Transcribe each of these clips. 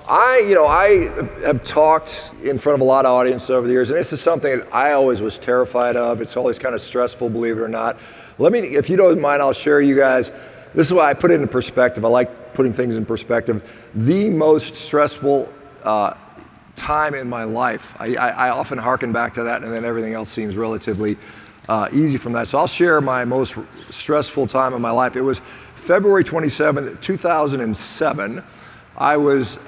I have talked in front of a lot of audiences over the years, and this is something that I always was terrified of. It's always kind of stressful, believe it or not. If you don't mind, I'll share you guys. This is why I put it in perspective. I like putting things in perspective. The most stressful time in my life. I often hearken back to that, and then everything else seems relatively easy from that. So I'll share my most stressful time in my life. It was February 27th, 2007. I was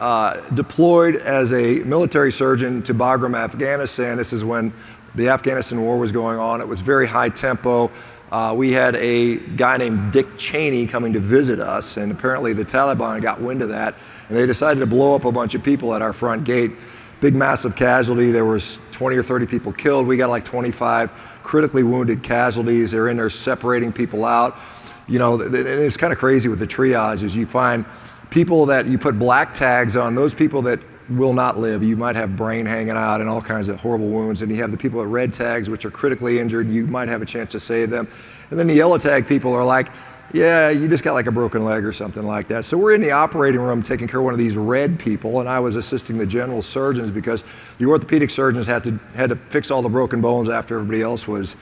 deployed as a military surgeon to Bagram, Afghanistan. This is when the Afghanistan war was going on. It was very high tempo. We had a guy named Dick Cheney coming to visit us, and apparently the Taliban got wind of that, and they decided to blow up a bunch of people at our front gate. Big, massive casualty. There was 20 or 30 people killed. We got like 25 critically wounded casualties. They're in there separating people out. And it's kind of crazy with the triage is you find people that you put black tags on, those people that will not live. You might have brain hanging out and all kinds of horrible wounds, and you have the people with red tags, which are critically injured. You might have a chance to save them. And then the yellow tag people are like, yeah, you just got like a broken leg or something like that. So we're in the operating room taking care of one of these red people, and I was assisting the general surgeons because the orthopedic surgeons had to fix all the broken bones after everybody else was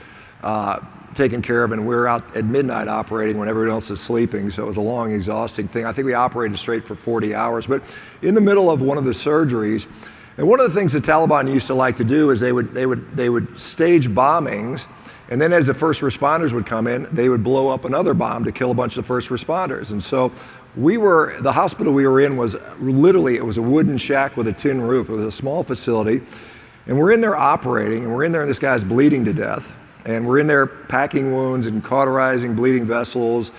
taken care of, and we were out at midnight operating when everyone else is sleeping, so it was a long, exhausting thing. I think we operated straight for 40 hours, but in the middle of one of the surgeries, and one of the things the Taliban used to like to do is they would stage bombings, and then as the first responders would come in, they would blow up another bomb to kill a bunch of the first responders. And so the hospital we were in was literally, it was a wooden shack with a tin roof. It was a small facility, and we're in there operating, and we're in there and this guy's bleeding to death. And we're in there packing wounds and cauterizing bleeding vessels.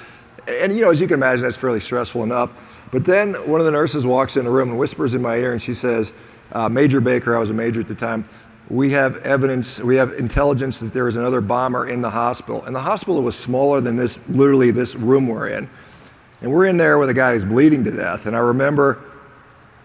And as you can imagine, that's fairly stressful enough. But then one of the nurses walks in the room and whispers in my ear and she says, Major Baker, I was a major at the time, we have intelligence that there is another bomber in the hospital. And the hospital was smaller than literally this room we're in. And we're in there with a guy who's bleeding to death. And I remember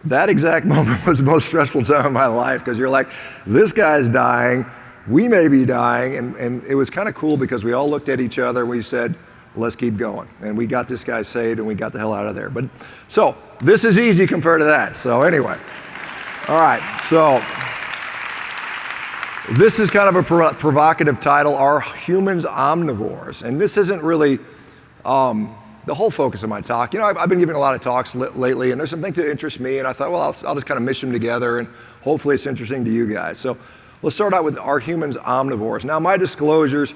that exact moment was the most stressful time of my life because you're like, this guy's dying. We may be dying, and it was kind of cool because we all looked at each other and we said, let's keep going. And we got this guy saved and we got the hell out of there. But so this is easy compared to that. So anyway, all right. So this is kind of a provocative title, Are Humans Omnivores? And this isn't really the whole focus of my talk. I've been giving a lot of talks lately, and there's some things that interest me, and I thought, well, I'll just kind of mish them together, and hopefully it's interesting to you guys. So let's start out with Are Humans Omnivores? Now, my disclosures,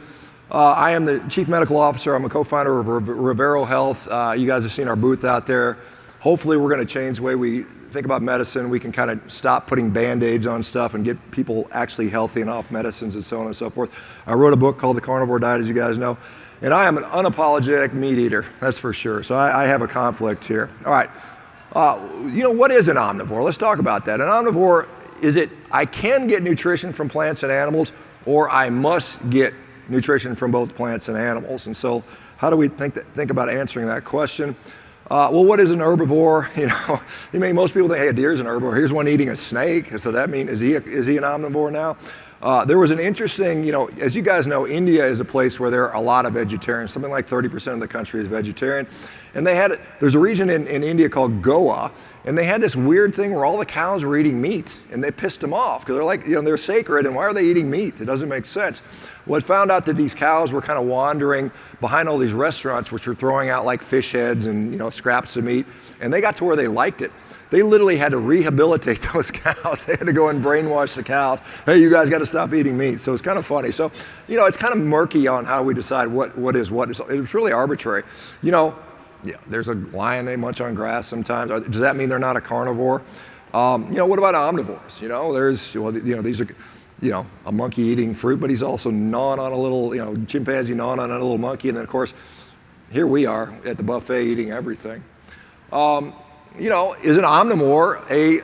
I am the Chief Medical Officer. I'm a co-founder of Rivero Health. You guys have seen our booth out there. Hopefully, we're going to change the way we think about medicine. We can kind of stop putting Band-Aids on stuff and get people actually healthy and off medicines and so on and so forth. I wrote a book called The Carnivore Diet, as you guys know, and I am an unapologetic meat eater, that's for sure. So I have a conflict here. All right, what is an omnivore? Let's talk about that. An omnivore I can get nutrition from plants and animals, or I must get nutrition from both plants and animals. And so how do we think about answering that question? Well, what is an herbivore? Most people think, hey, a deer's an herbivore. Here's one eating a snake. So that means, is he an omnivore now? There was an interesting, as you guys know, India is a place where there are a lot of vegetarians. Something like 30% of the country is vegetarian. And there's a region in India called Goa, and they had this weird thing where all the cows were eating meat, and they pissed them off because they're like, they're sacred, and why are they eating meat? It doesn't make sense. Well, it found out that these cows were kind of wandering behind all these restaurants, which were throwing out like fish heads and scraps of meat, and they got to where they liked it. They literally had to rehabilitate those cows. They had to go and brainwash the cows. Hey, you guys got to stop eating meat. So it's kind of funny. So, it's kind of murky on how we decide what is what. It's really arbitrary. There's a lion, they munch on grass sometimes. Does that mean they're not a carnivore? What about omnivores? These are, a monkey eating fruit, but he's also gnawing on a little, chimpanzee gnawing on a little monkey. And then, of course, here we are at the buffet eating everything. Is an omnivore a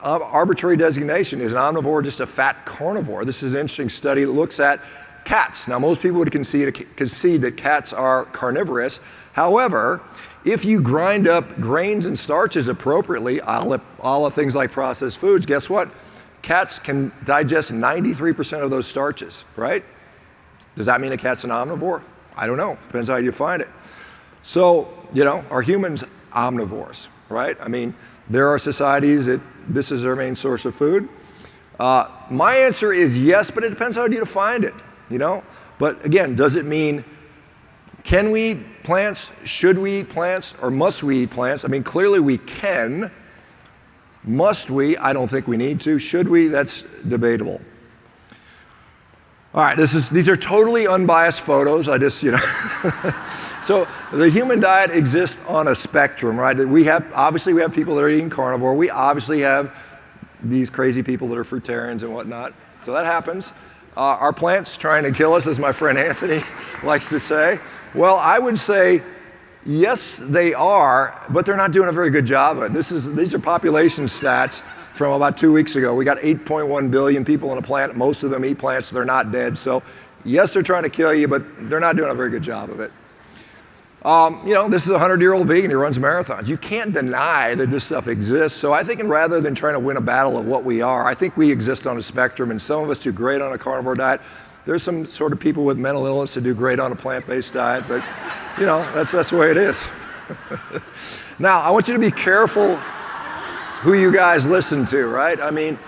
arbitrary designation? Is an omnivore just a fat carnivore? This is an interesting study that looks at cats. Now, most people would concede that cats are carnivorous. However, if you grind up grains and starches appropriately, a la things like processed foods, guess what? Cats can digest 93% of those starches, right? Does that mean a cat's an omnivore? I don't know. Depends how you define it. So, are humans omnivores? right? I mean, there are societies that this is their main source of food. My answer is yes, but it depends how you define it, you know? But again, does it mean can we eat plants, should we eat plants, or must we eat plants? I mean, clearly we can. Must we? I don't think we need to. Should we? That's debatable. All right, these are totally unbiased photos. I just, you know. So the human diet exists on a spectrum, right? Obviously we have people that are eating carnivore. We obviously have these crazy people that are fruitarians and whatnot. So that happens. Are plants trying to kill us, as my friend Anthony likes to say? Well, I would say yes, they are, but they're not doing a very good job of it. These are population stats from about 2 weeks ago. We got 8.1 billion people on the planet. Most of them eat plants, so they're not dead. So yes, they're trying to kill you, but they're not doing a very good job of it. You know, this is a 100-year-old vegan who runs marathons. You can't deny that this stuff exists. So I think rather than trying to win a battle of what we are, I think we exist on a spectrum, and some of us do great on a carnivore diet. There's some sort of people with mental illness that do great on a plant-based diet, but you know, that's the way it is. Now, I want you to be careful who you guys listen to, right? I mean,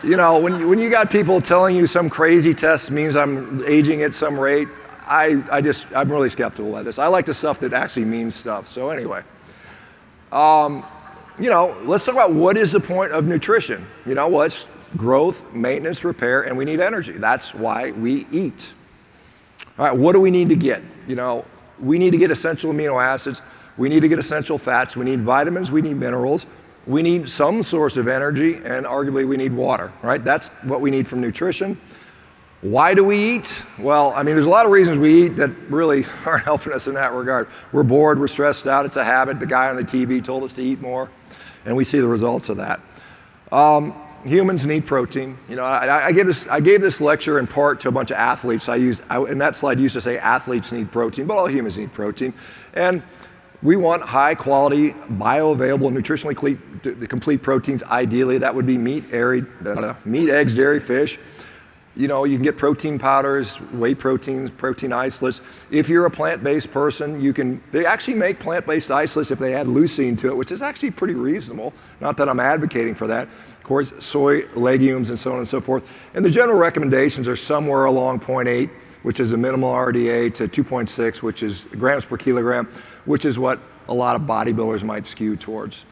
you know, when you got people telling you some crazy test means I'm aging at some rate, I'm really skeptical of this. I like the stuff that actually means stuff. So anyway, you know, let's talk about what is the point of nutrition. You know, well, it's growth, maintenance, repair, and we need energy. That's why we eat. All right, what do we need to get? You know, we need to get essential amino acids. We need to get essential fats. We need vitamins. We need minerals. We need some source of energy, and arguably we need water, right? That's what we need from nutrition. Why do we eat? Well, I mean, there's a lot of reasons we eat that really aren't helping us in that regard. We're bored, we're stressed out, it's a habit. The guy on the TV told us to eat more, and we see the results of that. Humans need protein. You know, I gave this lecture in part to a bunch of athletes. In that slide used to say athletes need protein, but all humans need protein. And we want high quality, bioavailable, nutritionally complete proteins. Ideally, that would be meat, eggs, dairy, fish. You know, you can get protein powders, whey proteins, protein isolates. If you're a plant-based person, they actually make plant-based isolates if they add leucine to it, which is actually pretty reasonable. Not that I'm advocating for that. Of course, soy, legumes, and so on and so forth. And the general recommendations are somewhere along 0.8, which is a minimal RDA, to 2.6, which is grams per kilogram, which is what a lot of bodybuilders might skew towards.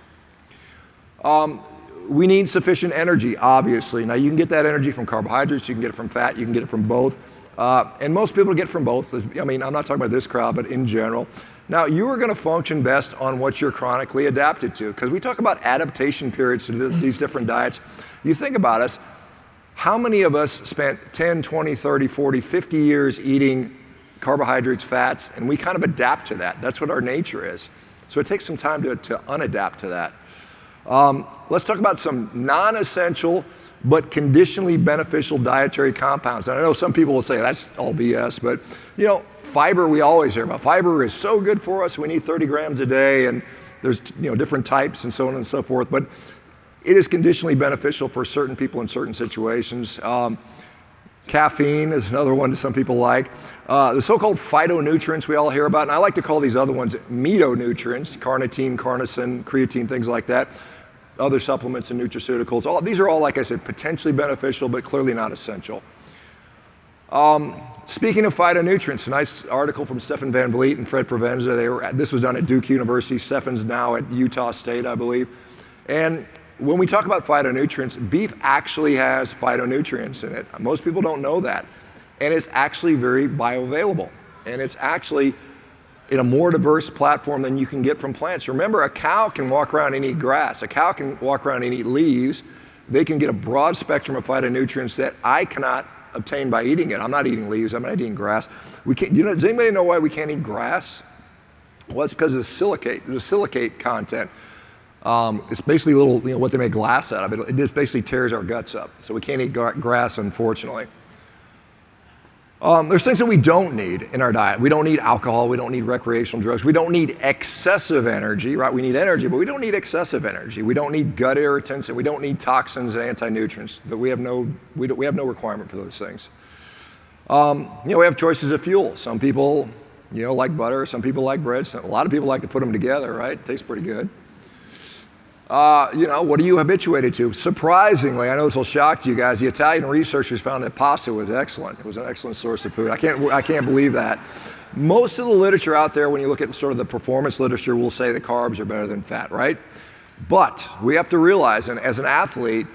We need sufficient energy, obviously. Now, you can get that energy from carbohydrates, you can get it from fat, you can get it from both. And most people get from both. I mean, I'm not talking about this crowd, but in general. Now, you are going to function best on what you're chronically adapted to, because we talk about adaptation periods to these different diets. You think about us, how many of us spent 10, 20, 30, 40, 50 years eating carbohydrates, fats, and we kind of adapt to that. That's what our nature is. So it takes some time to unadapt to that. Let's talk about some non-essential but conditionally beneficial dietary compounds. And I know some people will say that's all BS, but you know, fiber we always hear about. Fiber is so good for us. We need 30 grams a day, and there's different types and so on and so forth. But it is conditionally beneficial for certain people in certain situations. Caffeine is another one that some people like. The so-called phytonutrients we all hear about, and I like to call these other ones mitonutrients, carnitine, carnosine, creatine, things like that. Other supplements and nutraceuticals. These are all, like I said, potentially beneficial, but clearly not essential. Speaking of phytonutrients, a nice article from Stefan Van Vliet and Fred Provenza. This was done at Duke University. Stefan's now at Utah State, I believe. And when we talk about phytonutrients, beef actually has phytonutrients in it. Most people don't know that. And it's actually very bioavailable. And it's actually in a more diverse platform than you can get from plants. Remember, a cow can walk around and eat grass. A cow can walk around and eat leaves. They can get a broad spectrum of phytonutrients that I cannot obtain by eating it. I'm not eating leaves, I'm not eating grass. Does anybody know why we can't eat grass? Well, it's because of the silicate content. It's basically what they make glass out of. It just basically tears our guts up. So we can't eat grass, unfortunately. There's things that we don't need in our diet. We don't need alcohol, we don't need recreational drugs, we don't need excessive energy, right? We need energy, but we don't need excessive energy. We don't need gut irritants, and we don't need toxins and anti-nutrients. We have no requirement for those things. We have choices of fuel. Some people, like butter, some people like bread, a lot of people like to put them together, right? It tastes pretty good. What are you habituated to? Surprisingly, I know this will shock you guys, the Italian researchers found that pasta was excellent. It was an excellent source of food. I can't believe that. Most of the literature out there, when you look at sort of the performance literature, will say that carbs are better than fat, right? But we have to realize, and as an athlete,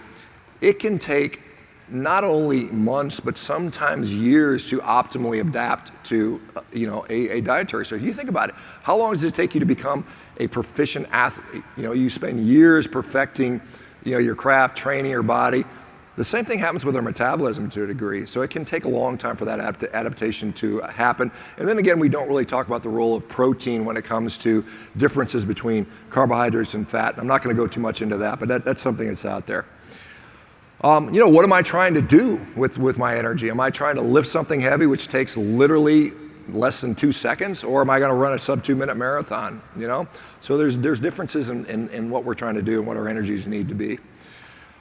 it can take not only months, but sometimes years to optimally adapt to, a dietary. So if you think about it, how long does it take you to become a proficient athlete? You spend years perfecting, your craft, training your body. The same thing happens with our metabolism to a degree. So it can take a long time for that adaptation to happen. And then again, we don't really talk about the role of protein when it comes to differences between carbohydrates and fat. I'm not going to go too much into that, but that's something that's out there. What am I trying to do with my energy? Am I trying to lift something heavy, which takes literally less than 2 seconds, or am I going to run a sub 2-minute marathon? So there's differences in what we're trying to do and what our energies need to be.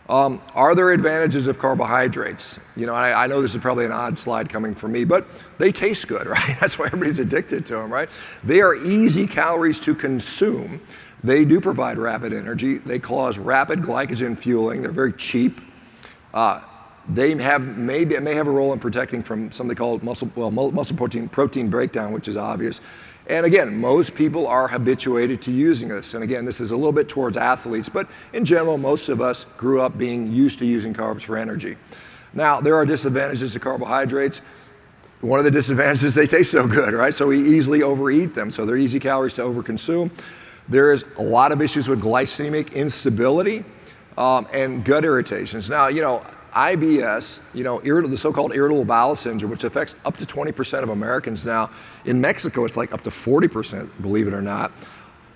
Are there advantages of carbohydrates? I know this is probably an odd slide coming from me, but they taste good, right? That's why everybody's addicted to them, right? They are easy calories to consume. They do provide rapid energy. They cause rapid glycogen fueling. They're very cheap. They may have a role in protecting from something called muscle protein breakdown, which is obvious. And again, most people are habituated to using this. And again, this is a little bit towards athletes, but in general, most of us grew up being used to using carbs for energy. Now, there are disadvantages to carbohydrates. One of the disadvantages is they taste so good, right? So we easily overeat them. So they're easy calories to overconsume. There is a lot of issues with glycemic instability and gut irritations. Now, IBS, the so-called irritable bowel syndrome, which affects up to 20% of Americans now. In Mexico, it's like up to 40%, believe it or not.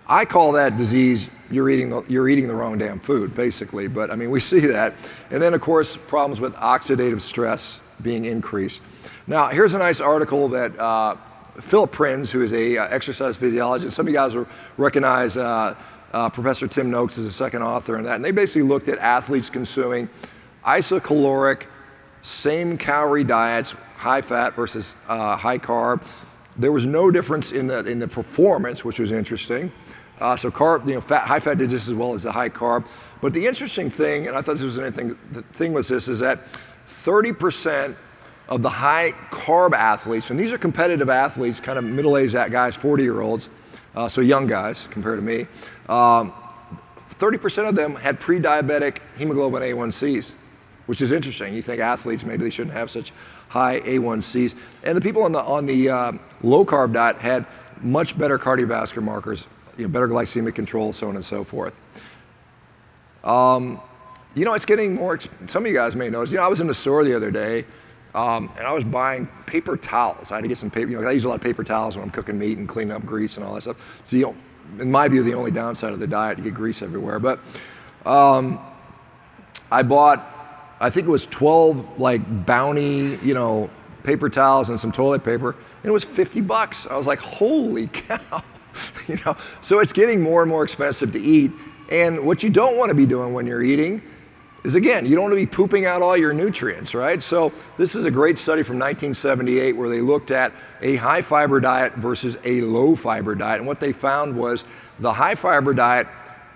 I call that disease, you're eating the wrong damn food, basically. But we see that. And then, of course, problems with oxidative stress being increased. Now, here's a nice article that Philip Prinz, who is a exercise physiologist, some of you guys will recognize Professor Tim Noakes is the second author in that. And they basically looked at athletes consuming isocaloric, same calorie diets, high fat versus high carb. There was no difference in the performance, which was interesting. So high fat did just as well as the high carb. But the interesting thing, and I thought this was an interesting thing, was this, is that 30% of the high carb athletes, and these are competitive athletes, kind of middle-aged guys, 40-year-olds, so young guys compared to me, 30% of them had pre-diabetic hemoglobin A1Cs, which is interesting. You think athletes, maybe they shouldn't have such high A1Cs. And the people on the low-carb diet had much better cardiovascular markers, better glycemic control, so on and so forth. It's getting more, some of you guys may notice, I was in the store the other day, and I was buying paper towels. I had to get some paper, I use a lot of paper towels when I'm cooking meat and cleaning up grease and all that stuff. So, in my view, the only downside of the diet, you get grease everywhere. But I bought, I think it was 12 Bounty, paper towels and some toilet paper, and it was $50. I was like, holy cow, So it's getting more and more expensive to eat. And what you don't want to be doing when you're eating is, again, you don't want to be pooping out all your nutrients, right? So this is a great study from 1978 where they looked at a high fiber diet versus a low fiber diet. And what they found was the high fiber diet,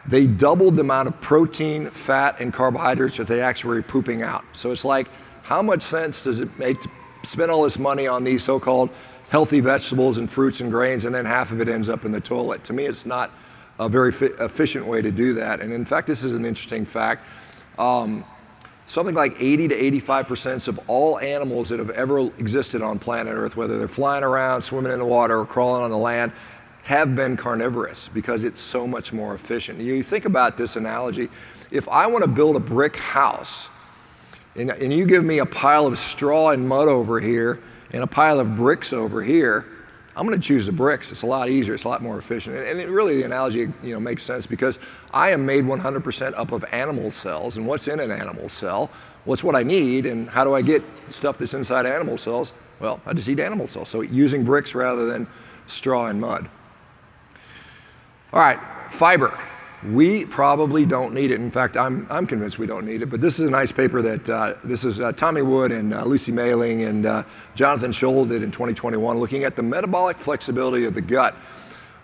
they doubled the amount of protein, fat, and carbohydrates that they actually were pooping out. So it's like, how much sense does it make to spend all this money on these so-called healthy vegetables and fruits and grains, and then half of it ends up in the toilet? To me, it's not a very efficient way to do that. And in fact, this is an interesting fact. Something like 80 to 85% of all animals that have ever existed on planet Earth, whether they're flying around, swimming in the water, or crawling on the land, have been carnivorous because it's so much more efficient. You think about this analogy. If I want to build a brick house, and you give me a pile of straw and mud over here and a pile of bricks over here, I'm going to choose the bricks. It's a lot easier. It's a lot more efficient. And really, the analogy makes sense because I am made 100% up of animal cells. And what's in an animal cell? What's what I need? And how do I get stuff that's inside animal cells? Well, I just eat animal cells. So using bricks rather than straw and mud. All right, fiber. We probably don't need it. In fact, I'm convinced we don't need it. But this is a nice paper that this is Tommy Wood and Lucy Mailing and Jonathan Scholl did in 2021, looking at the metabolic flexibility of the gut.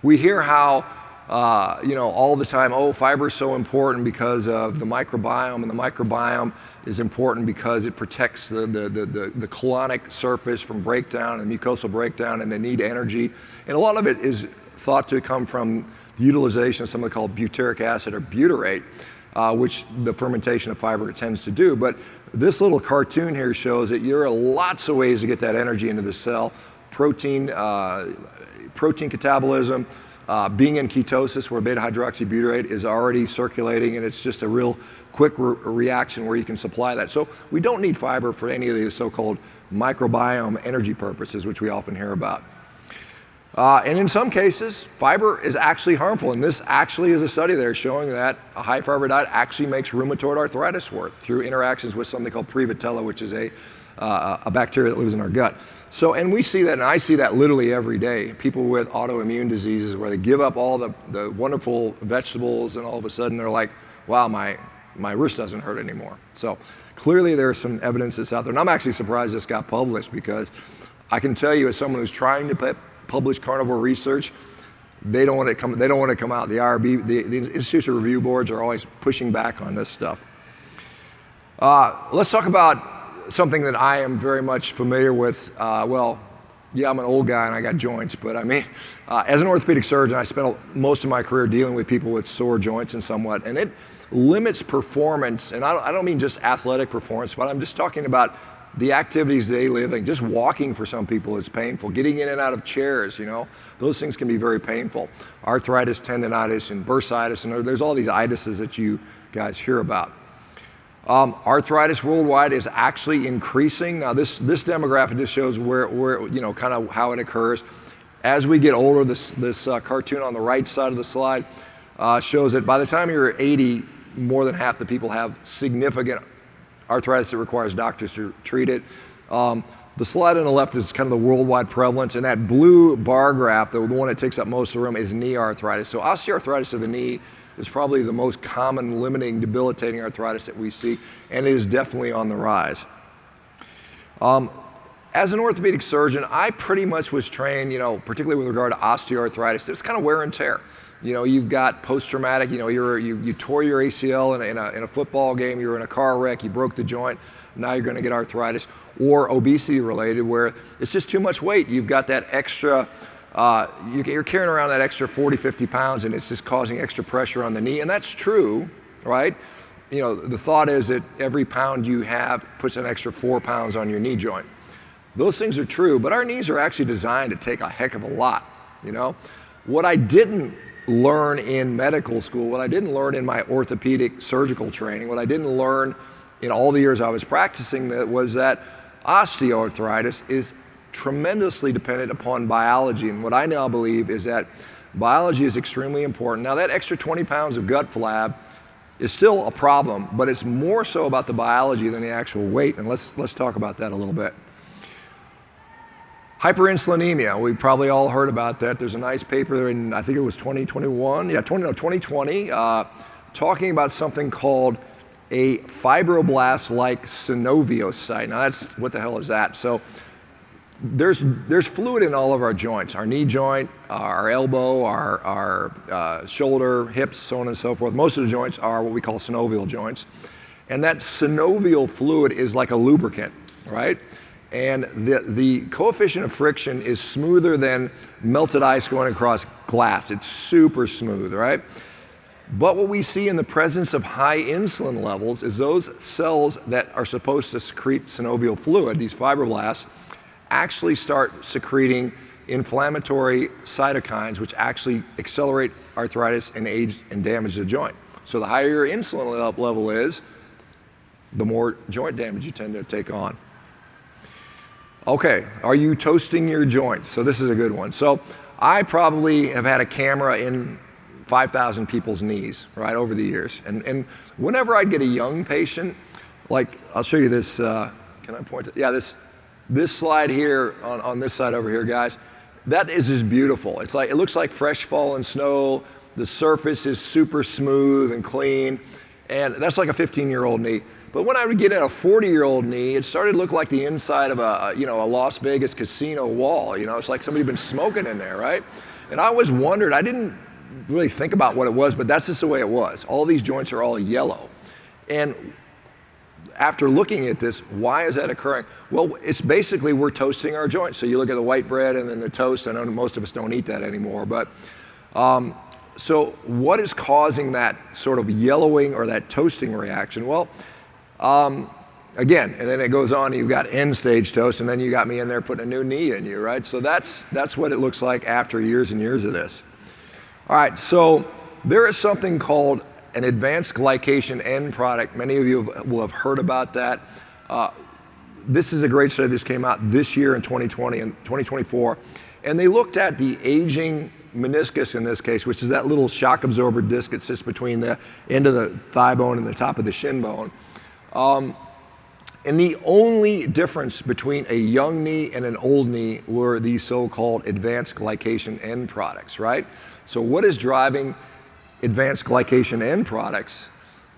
We hear how all the time, oh, fiber is so important because of the microbiome, and the microbiome is important because it protects the colonic surface from breakdown and mucosal breakdown, and they need energy. And a lot of it is thought to come from the utilization of something called butyric acid or butyrate, which the fermentation of fiber tends to do. But this little cartoon here shows that there are lots of ways to get that energy into the cell. Protein catabolism, being in ketosis where beta hydroxybutyrate is already circulating, and it's just a real quick reaction where you can supply that. So we don't need fiber for any of these so-called microbiome energy purposes, which we often hear about. And in some cases, fiber is actually harmful, and this actually is a study there showing that a high fiber diet actually makes rheumatoid arthritis worse through interactions with something called Prevotella, which is a bacteria that lives in our gut. So, and we see that, and I see that literally every day. People with autoimmune diseases where they give up all the wonderful vegetables, and all of a sudden they're like, wow, my wrist doesn't hurt anymore. So clearly there's some evidence that's out there, and I'm actually surprised this got published, because I can tell you, as someone who's trying to publish carnivore research, they don't want it to come out. The IRB, the institutional review boards are always pushing back on this stuff. Let's talk about something that I am very much familiar with. Well, yeah, I'm an old guy and I got joints, but I mean, as an orthopedic surgeon, I spent most of my career dealing with people with sore joints and somewhat, and it limits performance. And I don't mean just athletic performance, but I'm just talking about the activities they live in. Just walking for some people is painful. Getting in and out of chairs, those things can be very painful. Arthritis, tendonitis, and bursitis, and there's all these itises that you guys hear about. Arthritis worldwide is actually increasing. Now this demographic just shows where kind of how it occurs. As we get older, this cartoon on the right side of the slide shows that by the time you're 80, more than half the people have significant arthritis that requires doctors to treat it. The slide on the left is kind of the worldwide prevalence, and that blue bar graph, the one that takes up most of the room, is knee arthritis. So osteoarthritis of the knee is probably the most common limiting, debilitating arthritis that we see, and it is definitely on the rise. As an orthopedic surgeon, I pretty much was trained, particularly with regard to osteoarthritis, it's kind of wear and tear. You've got post-traumatic, you tore your ACL in a football game, you were in a car wreck, you broke the joint, now you're going to get arthritis. Or obesity related, where it's just too much weight. You've got that extra, you're carrying around that extra 40, 50 pounds, and it's just causing extra pressure on the knee. And that's true, right? The thought is that every pound you have puts an extra 4 pounds on your knee joint. Those things are true, but our knees are actually designed to take a heck of a lot, What I didn't learn in medical school, what I didn't learn in my orthopedic surgical training, what I didn't learn in all the years I was practicing, was that osteoarthritis is tremendously dependent upon biology. And what I now believe is that biology is extremely important. Now that extra 20 pounds of gut flab is still a problem, but it's more so about the biology than the actual weight. And let's talk about that a little bit. Hyperinsulinemia, we probably all heard about that. There's a nice paper in, I think it was 2021, 2020, talking about something called a fibroblast-like synoviocyte. Now what the hell is that? So there's fluid in all of our joints, our knee joint, our elbow, our shoulder, hips, so on and so forth. Most of the joints are what we call synovial joints. And that synovial fluid is like a lubricant, right? And the coefficient of friction is smoother than melted ice going across glass. It's super smooth, right? But what we see in the presence of high insulin levels is those cells that are supposed to secrete synovial fluid, these fibroblasts, actually start secreting inflammatory cytokines, which actually accelerate arthritis and age and damage the joint. So the higher your insulin level is, the more joint damage you tend to take on. Okay, are you toasting your joints? So this is a good one. So I probably have had a camera in 5,000 people's knees, right, over the years. And whenever I'd get a young patient, like, I'll show you this, can I point it? Yeah, this slide here, on this side over here, guys, that is just beautiful. It looks like fresh fallen snow. The surface is super smooth and clean. And that's like a 15-year-old knee. But when I would get in a 40-year-old knee, it started to look like the inside of a Las Vegas casino wall. It's like somebody had been smoking in there, right? And I always wondered, I didn't really think about what it was, but that's just the way it was. All these joints are all yellow. And after looking at this, why is that occurring? Well, it's basically we're toasting our joints. So you look at the white bread and then the toast. I know most of us don't eat that anymore, but so what is causing that sort of yellowing or that toasting reaction? Well, again, and then it goes on, you've got end stage toast, and then you got me in there putting a new knee in you, right? So that's what it looks like after years and years of this. All right, so there is something called an advanced glycation end product. Many of you will have heard about that. This is a great study. This came out this year in 2020 and 2024. And they looked at the aging meniscus in this case, which is that little shock absorber disc that sits between the end of the thigh bone and the top of the shin bone. And the only difference between a young knee and an old knee were these so-called advanced glycation end products, right? So what is driving advanced glycation end products?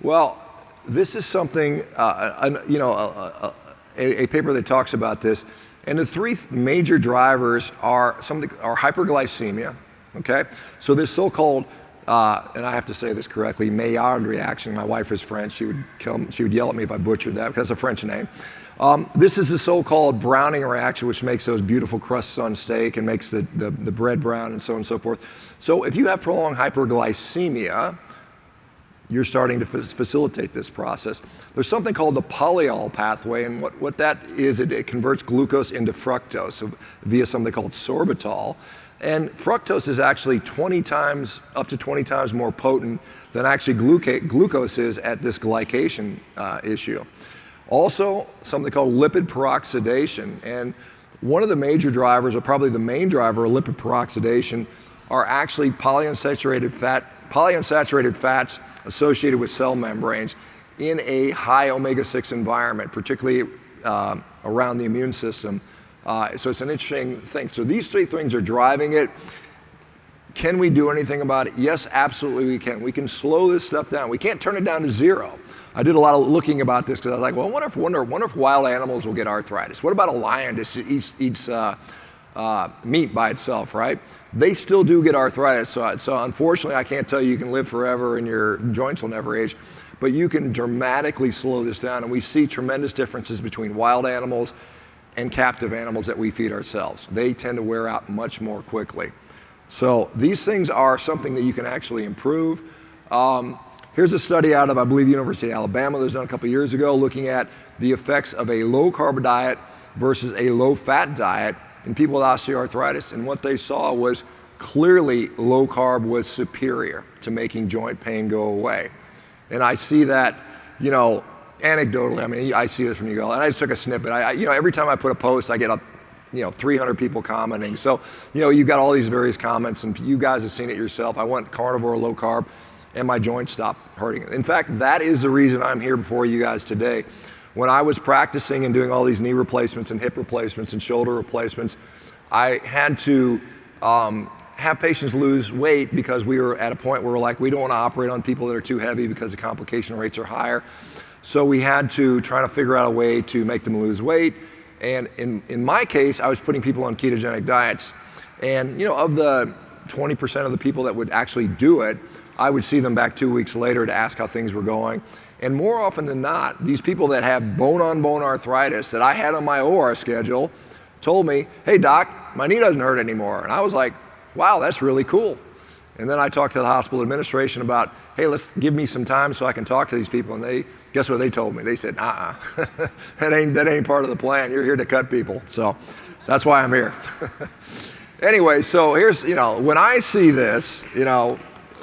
Well, this is something, a paper that talks about this, and the three major drivers are hyperglycemia, okay? So this so-called, and I have to say this correctly, Maillard reaction. My wife is French. She would yell at me if I butchered that because it's a French name. This is the so-called browning reaction, which makes those beautiful crusts on steak and makes the bread brown and so on and so forth. So if you have prolonged hyperglycemia, you're starting to facilitate this process. There's something called the polyol pathway, and what that is, it converts glucose into fructose via something called sorbitol. And fructose is actually up to 20 times more potent than actually glucose is at this glycation issue. Also, something called lipid peroxidation. And one of the major drivers, or probably the main driver of lipid peroxidation, are actually polyunsaturated fats associated with cell membranes in a high omega-6 environment, particularly around the immune system. So it's an interesting thing. So these three things are driving it. Can we do anything about it? Yes, absolutely we can. We can slow this stuff down. We can't turn it down to zero. I did a lot of looking about this because I was like, well, I wonder if wild animals will get arthritis. What about a lion that eats meat by itself, right? They still do get arthritis. So unfortunately, I can't tell you can live forever and your joints will never age, but you can dramatically slow this down. And we see tremendous differences between wild animals and captive animals that we feed ourselves. They tend to wear out much more quickly. So these things are something that you can actually improve. Here's a study out of, I believe, University of Alabama that was done a couple years ago looking at the effects of a low-carb diet versus a low-fat diet in people with osteoarthritis. And what they saw was clearly low-carb was superior to making joint pain go away. And I see that, anecdotally. I mean, I see this from you guys. And I just took a snippet. Every time I put a post, I get 300 people commenting. So, you've got all these various comments, and you guys have seen it yourself. I went carnivore, low carb, and my joints stopped hurting. In fact, that is the reason I'm here before you guys today. When I was practicing and doing all these knee replacements and hip replacements and shoulder replacements, I had to have patients lose weight because we were at a point where we're like, we don't want to operate on people that are too heavy because the complication rates are higher. So we had to try to figure out a way to make them lose weight. And in my case, I was putting people on ketogenic diets. And of the 20% of the people that would actually do it, I would see them back 2 weeks later to ask how things were going. And more often than not, these people that have bone-on-bone arthritis that I had on my OR schedule told me, hey doc, my knee doesn't hurt anymore. And I was like, wow, that's really cool. And then I talked to the hospital administration about, hey, let's give me some time so I can talk to these people. And guess what they told me? They said, that ain't part of the plan. You're here to cut people. So that's why I'm here. Anyway, so here's, when I see this,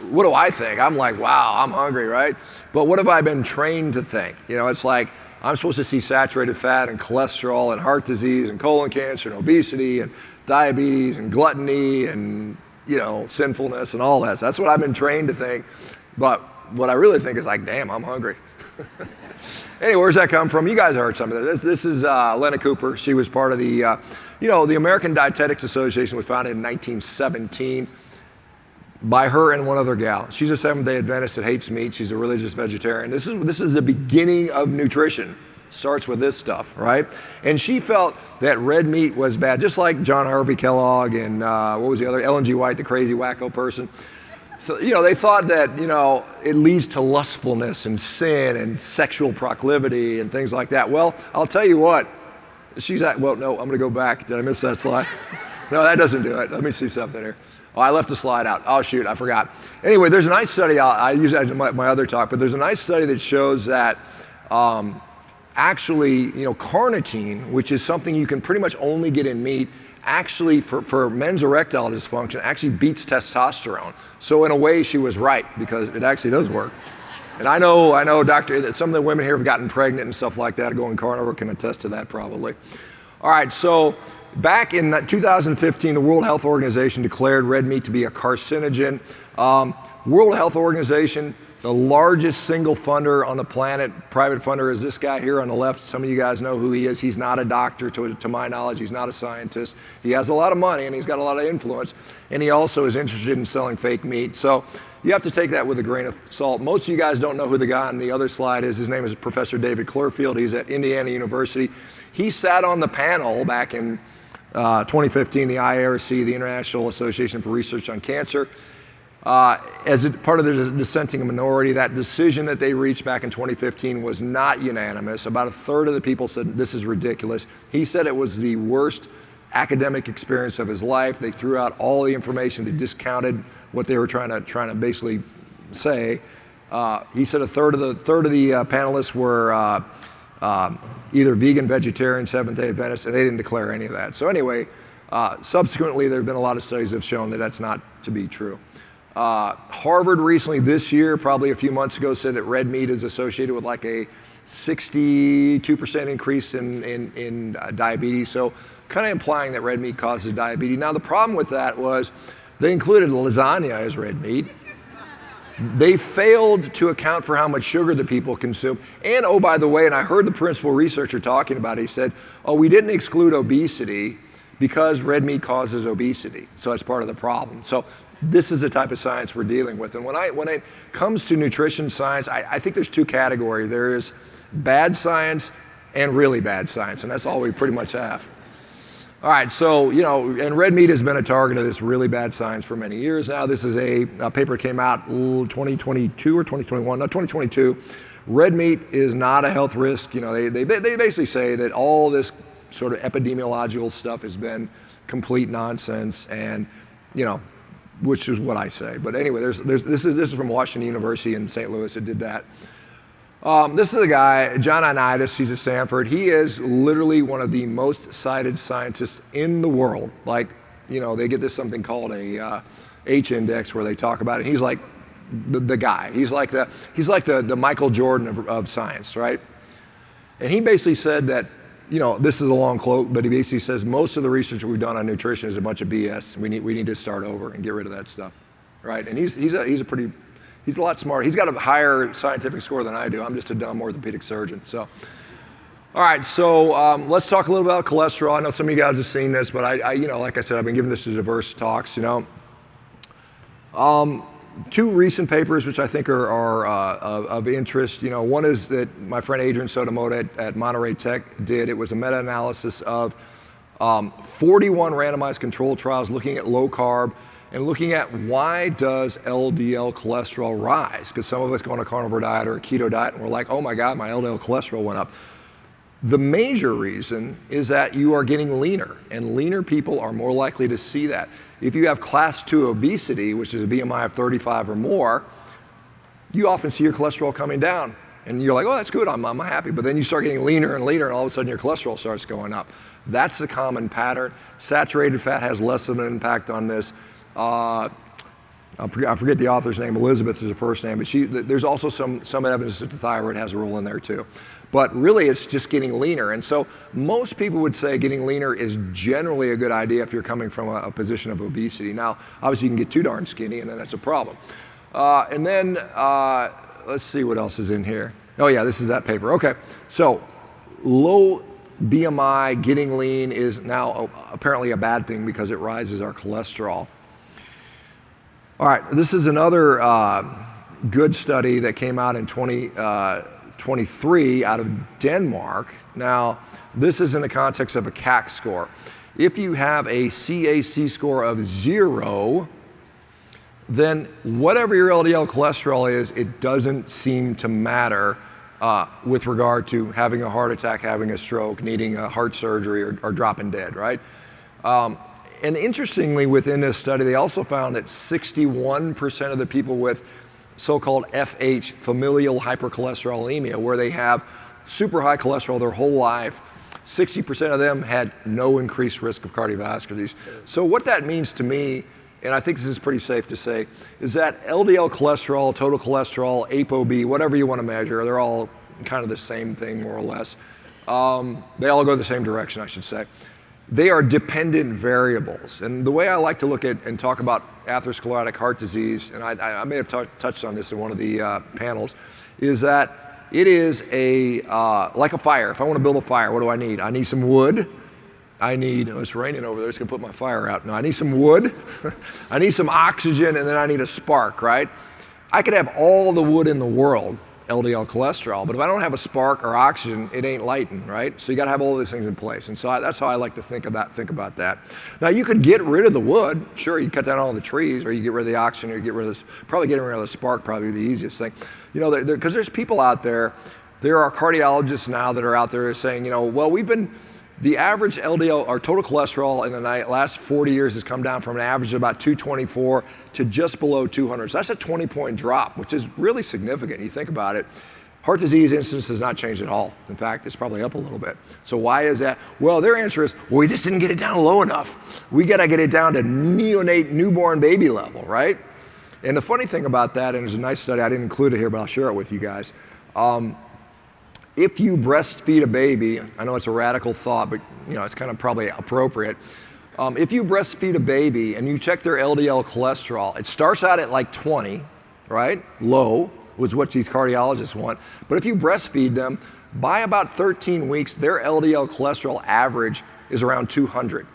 what do I think? I'm like, wow, I'm hungry, right? But what have I been trained to think? It's like I'm supposed to see saturated fat and cholesterol and heart disease and colon cancer and obesity and diabetes and gluttony and, sinfulness and all that. So that's what I've been trained to think. But what I really think is like, damn, I'm hungry. Anyway, where's that come from? You guys heard some of this. This is Lena Cooper. She was part of the, the American Dietetics Association was founded in 1917 by her and one other gal. She's a Seventh-day Adventist that hates meat. She's a religious vegetarian. This is the beginning of nutrition. Starts with this stuff, right? And she felt that red meat was bad, just like John Harvey Kellogg and what was the other? Ellen G. White, the crazy wacko person. So, they thought that, it leads to lustfulness and sin and sexual proclivity and things like that. Well, I'll tell you what, well, no, I'm gonna go back. Did I miss that slide? No, that doesn't do it. Let me see something here. Oh, I left the slide out. Oh, shoot, I forgot. Anyway, there's a nice study, I use that in my other talk, but there's a nice study that shows that actually, carnitine, which is something you can pretty much only get in meat, actually for men's erectile dysfunction, actually beats testosterone. So in a way, she was right, because it actually does work. And I know, doctor, some of the women here have gotten pregnant and stuff like that, going carnivore can attest to that probably. All right, so back in 2015, the World Health Organization declared red meat to be a carcinogen. World Health Organization, the largest single funder on the planet, private funder, is this guy here on the left. Some of you guys know who he is. He's not a doctor, to my knowledge. He's not a scientist. He has a lot of money and he's got a lot of influence. And he also is interested in selling fake meat. So you have to take that with a grain of salt. Most of you guys don't know who the guy on the other slide is. His name is Professor David Clearfield. He's at Indiana University. He sat on the panel back in 2015, the IARC, the International Association for Research on Cancer. As part of the dissenting minority, that decision that they reached back in 2015 was not unanimous. About a third of the people said this is ridiculous. He said it was the worst academic experience of his life. They threw out all the information. They discounted what they were trying to basically say. He said a third of the panelists were either vegan, vegetarian, Seventh-day Adventists, and they didn't declare any of that. So anyway, subsequently, there have been a lot of studies that have shown that that's not to be true. Harvard recently this year, probably a few months ago, said that red meat is associated with like a 62% increase in diabetes. So kind of implying that red meat causes diabetes. Now the problem with that was they included lasagna as red meat. They failed to account for how much sugar the people consume. And oh, by the way, and I heard the principal researcher talking about it, he said, oh, we didn't exclude obesity because red meat causes obesity. So that's part of the problem. So this is the type of science we're dealing with. And when it comes to nutrition science, I think there's two categories. There is bad science and really bad science, and that's all we pretty much have. All right, so, and red meat has been a target of this really bad science for many years now. This is a paper that came out 2022 or 2021, no, 2022. Red meat is not a health risk. They basically say that all this sort of epidemiological stuff has been complete nonsense, and, which is what I say. But anyway, this is from Washington University in St. Louis that did that. This is a guy, John Ioannidis, he's at Stanford. He is literally one of the most cited scientists in the world. Like, they get this something called a H index where they talk about it. He's like the guy. He's like the Michael Jordan of science, right? And he basically said that, this is a long quote, but he basically says most of the research we've done on nutrition is a bunch of BS. We need to start over and get rid of that stuff, right? And he's a lot smarter. He's got a higher scientific score than I do. I'm just a dumb orthopedic surgeon. So, all right. So let's talk a little about cholesterol. I know some of you guys have seen this, but I like I said, I've been giving this to diverse talks. Two recent papers which I think are of interest. One is that my friend Adrian Sotomoda at Monterey Tech did. It was a meta-analysis of 41 randomized controlled trials looking at low carb and looking at why does LDL cholesterol rise? Because some of us go on a carnivore diet or a keto diet and we're like, oh my God, my LDL cholesterol went up. The major reason is that you are getting leaner, and leaner people are more likely to see that. If you have class 2 obesity, which is a BMI of 35 or more, you often see your cholesterol coming down. And you're like, oh, that's good, I'm happy. But then you start getting leaner and leaner, and all of a sudden your cholesterol starts going up. That's the common pattern. Saturated fat has less of an impact on this. I forget the author's name. Elizabeth is her first name, but there's also some evidence that the thyroid has a role in there too. But really, it's just getting leaner. And so most people would say getting leaner is generally a good idea if you're coming from a position of obesity. Now, obviously, you can get too darn skinny, and then that's a problem. And then let's see what else is in here. Oh yeah, this is that paper. Okay, so low BMI, getting lean is now apparently a bad thing because it rises our cholesterol. All right, this is another good study that came out in 2023 out of Denmark. Now, this is in the context of a CAC score. If you have a CAC score of 0, then whatever your LDL cholesterol is, it doesn't seem to matter with regard to having a heart attack, having a stroke, needing a heart surgery, or dropping dead, right? And interestingly, within this study, they also found that 61% of the people with so-called FH, familial hypercholesterolemia, where they have super high cholesterol their whole life, 60% of them had no increased risk of cardiovascular disease. So what that means to me, and I think this is pretty safe to say, is that LDL cholesterol, total cholesterol, ApoB, whatever you want to measure, they're all kind of the same thing, more or less. They all go the same direction, I should say. They are dependent variables. And the way I like to look at and talk about atherosclerotic heart disease, and I may have touched on this in one of the panels, is that it is like a fire. If I want to build a fire, what do I need? I need some wood. It's raining over there, it's gonna put my fire out. No, I need some wood, I need some oxygen, and then I need a spark, right? I could have all the wood in the world, LDL cholesterol, but if I don't have a spark or oxygen, it ain't lighting, right? So you gotta have all these things in place. And so that's how I like to think about that. Now you could get rid of the wood, sure, you cut down all the trees, or you get rid of the oxygen, or you get rid of this, probably getting rid of the spark, probably the easiest thing. You know, because there's people out there, there are cardiologists now that are out there saying, you know, well, the average LDL, or total cholesterol in the last 40 years has come down from an average of about 224 to just below 200. So that's a 20-point drop, which is really significant. You think about it. Heart disease incidence has not changed at all. In fact, it's probably up a little bit. So why is that? Well, their answer is, well, we just didn't get it down low enough. We got to get it down to neonate, newborn baby level, right? And the funny thing about that, and there's a nice study, I didn't include it here, but I'll share it with you guys. If you breastfeed a baby, I know it's a radical thought, but you know it's kind of probably appropriate. If you breastfeed a baby and you check their LDL cholesterol, it starts out at like 20, right? Low was what these cardiologists want. But if you breastfeed them, by about 13 weeks, their LDL cholesterol average is around 200,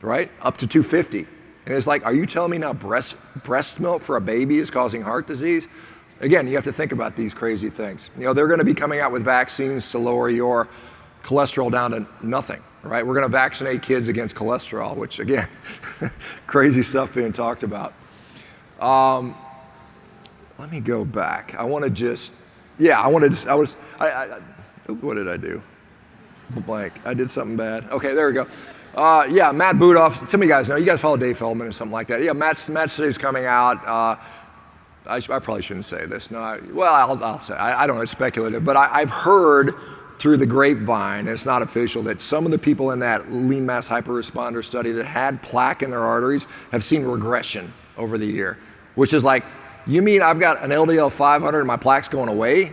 right? Up to 250. And it's like, are you telling me now breast milk for a baby is causing heart disease? Again, you have to think about these crazy things. You know, they're going to be coming out with vaccines to lower your cholesterol down to nothing, right? We're going to vaccinate kids against cholesterol, which again, crazy stuff being talked about. Let me go back. What did I do? Blank. I did something bad. Okay, there we go. Matt Budoff. Some of you guys know. You guys follow Dave Feldman or something like that. Yeah, Matt's study's coming out. I probably shouldn't say this. No, I'll say. I don't know. It's speculative, but I've heard through the grapevine, and it's not official, that some of the people in that lean mass hyperresponder study that had plaque in their arteries have seen regression over the year, which is like, you mean I've got an LDL 500 and my plaque's going away?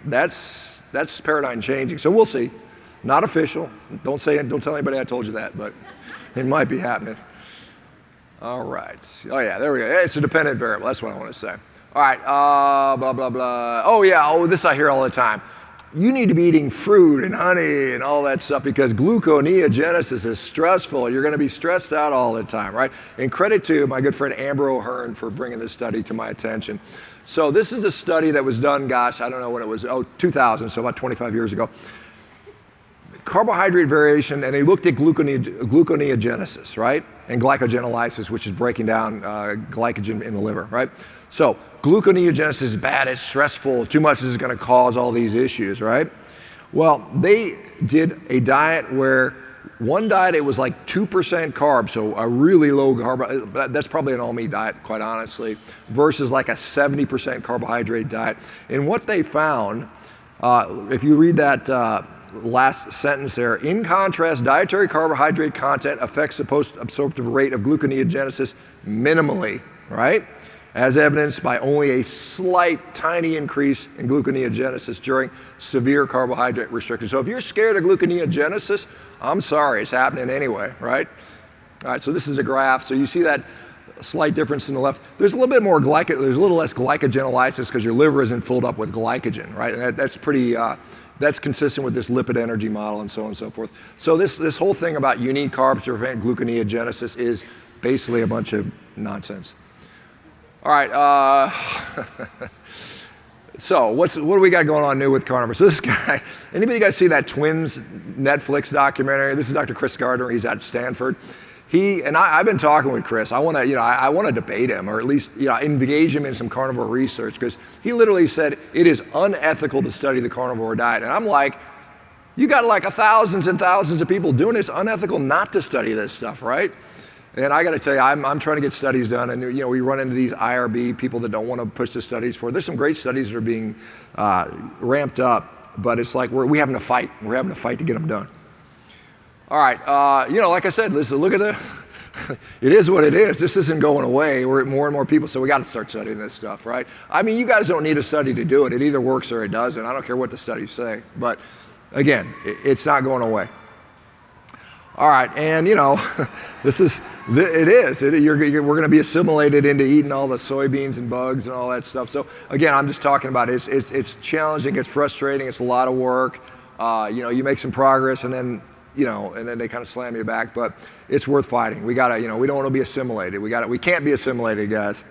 That's paradigm changing. So we'll see. Not official. Don't tell anybody I told you that, but it might be happening. All right. Oh yeah, there we go. It's a dependent variable. That's what I want to say. All right. Blah blah blah. Oh yeah. This I hear all the time. You need to be eating fruit and honey and all that stuff because gluconeogenesis is stressful. You're going to be stressed out all the time, right? And credit to my good friend Amber O'Hearn for bringing this study to my attention. So this is a study that was done, gosh, I don't know when it was, 2000, so about 25 years ago. Carbohydrate variation, and they looked at gluconeogenesis, right? And glycogenolysis, which is breaking down glycogen in the liver, right? So gluconeogenesis is bad, it's stressful, too much is going to cause all these issues, right? Well, they did a diet where one diet, it was like 2% carbs, so a really low carb, that's probably an all-meat diet, quite honestly, versus like a 70% carbohydrate diet. And what they found, if you read that last sentence there, in contrast, dietary carbohydrate content affects the post-absorptive rate of gluconeogenesis minimally, right? As evidenced by only a slight, tiny increase in gluconeogenesis during severe carbohydrate restriction. So if you're scared of gluconeogenesis, I'm sorry, it's happening anyway, right? All right, so this is the graph. So you see that slight difference in the left. There's a little bit more there's a little less glycogenolysis because your liver isn't filled up with glycogen, right? And that's pretty, that's consistent with this lipid energy model and so on and so forth. So this whole thing about you need carbs to prevent gluconeogenesis is basically a bunch of nonsense. All right, so what do we got going on new with Carnivore? So this guy, anybody guys see that Twins Netflix documentary? This is Dr. Chris Gardner, he's at Stanford. I've been talking with Chris. I want to debate him, or at least engage him in some carnivore research, because he literally said it is unethical to study the carnivore diet. And I'm like, you got like thousands and thousands of people doing it. It's unethical not to study this stuff, right? And I got to tell you, I'm trying to get studies done, and we run into these IRB people that don't want to push the studies forward. There's some great studies that are being ramped up, but it's like we're having to fight. We're having to fight to get them done. All right, like I said, listen, look at it is what it is. This isn't going away. We're more and more people, so we got to start studying this stuff, right? I mean, you guys don't need a study to do it. It either works or it doesn't. I don't care what the studies say, but again, it's not going away. All right, and we're going to be assimilated into eating all the soybeans and bugs and all that stuff. So again, I'm just talking about it's challenging, it's frustrating, it's a lot of work. You make some progress, and then they kind of slam you back, but it's worth fighting. We gotta, we don't want to be assimilated. We can't be assimilated, guys.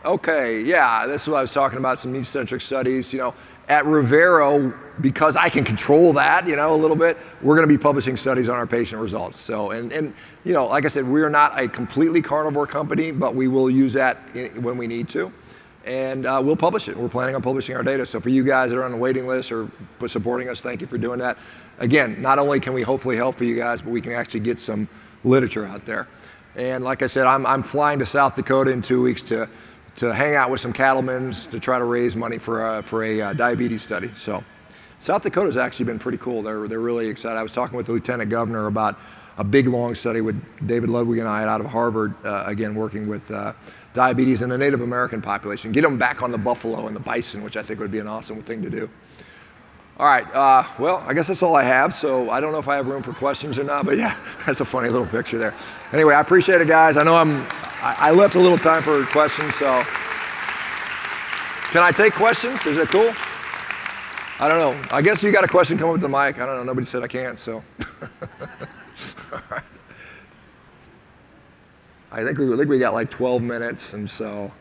Okay, yeah, this is what I was talking about, some meat-centric studies. At Rivero, because I can control that, a little bit, we're going to be publishing studies on our patient results. So, and like I said, we are not a completely carnivore company, but we will use that when we need to, and we'll publish it. We're planning on publishing our data. So for you guys that are on the waiting list or supporting us, thank you for doing that. Again, not only can we hopefully help for you guys, but we can actually get some literature out there. And like I said, I'm flying to South Dakota in 2 weeks to hang out with some cattlemen to try to raise money for a diabetes study. So South Dakota's actually been pretty cool. They're really excited. I was talking with the lieutenant governor about a big, long study with David Ludwig and I out of Harvard, again, working with diabetes in the Native American population. Get them back on the buffalo and the bison, which I think would be an awesome thing to do. All right, well, I guess that's all I have. So I don't know if I have room for questions or not, but yeah, that's a funny little picture there. Anyway, I appreciate it, guys. I know I left a little time for questions, so. Can I take questions? Is that cool? I don't know. I guess if you got a question, come up with the mic. I don't know. Nobody said I can't, so. All right. I think we got like 12 minutes, and so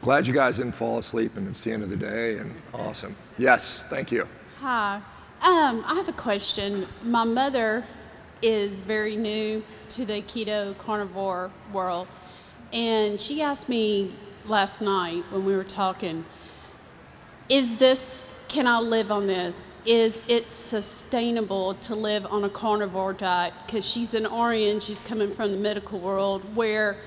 glad you guys didn't fall asleep, and it's the end of the day, and awesome. Yes, thank you. Hi. I have a question. My mother is very new to the keto carnivore world, and she asked me last night when we were talking, can I live on this? Is it sustainable to live on a carnivore diet? Because she's an RN, she's coming from the medical world where